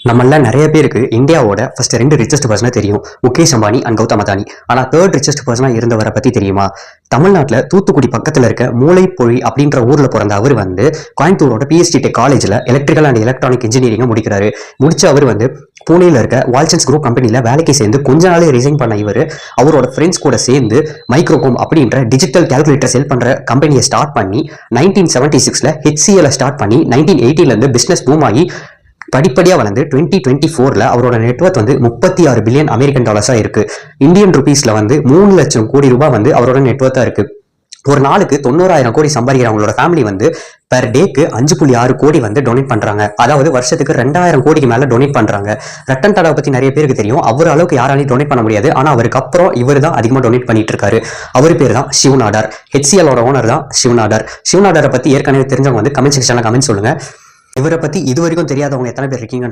நம்மள நிறைய பேருக்கு இந்தியாவோட ஃபர்ஸ்ட் 2 ரிச்சஸ்ட் பர்சனா தெரியும், முகேஷ் அம்பானி அண்ட் கௌதம் அதானி. ஆனா தேர்ட் ரிச்சஸ்ட் பர்சனா இருந்தவரை பத்தி தெரியுமா? தமிழ்நாட்டுல தூத்துக்குடி பக்கத்துல இருக்க மூளைப்பொழி அப்படின்ற ஊர்ல பிறந்த அவர் கோயம்புத்தூரோட பிஎஸ்டி டெக் காலேஜ்ல எலக்ட்ரிக்கல் அண்ட் எலக்ட்ரானிக் இன்ஜினியரிங் முடிக்கிறாரு. முடிச்ச அவர் பூனேல இருக்க வால்சன்ஸ் குரூப் கம்பெனில வேலைக்கு சேர்ந்து கொஞ்ச நாளே ரிசைன் பண்ண இவர் அவரோட ஃப்ரெண்ட்ஸ் கூட சேர்ந்து மைக்ரோகோம் அப்படின்ற டிஜிட்டல் கால்குலேட்டர் செல் பண்ற கம்பெனியை ஸ்டார்ட் பண்ணி 1976ல HCL ஸ்டார்ட் பண்ணி 1980ல இருந்து பிசினஸ் பூம் ஆகி படிப்படியாக வளர்ந்து 2024ல் அவரோட நெட்வொர்த் 36 பில்லியன் அமெரிக்கன் டாலர்ஸாக இருக்கு. இந்தியன் ருபீஸ்ல 3 லட்சம் கோடி ரூபாய் அவரோட நெட்வொர்த்தா இருக்கு. ஒரு நாளுக்கு 90,000 கோடி சம்பாதிக்கிற அவங்களோட ஃபேமிலி பெர் டேக்கு 5.6 கோடி டொனேட் பண்றாங்க. அதாவது வருஷத்துக்கு 2000 கோடிக்கு மேல டொனேட் பண்றாங்க. ரத்தன் டாடா பத்தி நிறைய பேருக்கு தெரியும். அவர் அளவுக்கு யாராலையும் டொனேட் பண்ண முடியாது. ஆனா அவருக்கு அப்புறம் இவர் தான் அதிகமா டொனேட் பண்ணிட்டு இருக்காரு. அவர் பேர் தான் ஷிவ் நாடார். HCLோட ஓனர் தான் ஷிவ் நாடார். ஷிவ் நாடாரை பத்தி ஏற்கனவே தெரிஞ்சவங்க கமெண்ட் செக்ஷன்ல கமெண்ட் சொல்லுங்க. இவரை பத்தி இது வரைக்கும் தெரியாதவங்க எத்தனை பேர் இருக்கீங்க?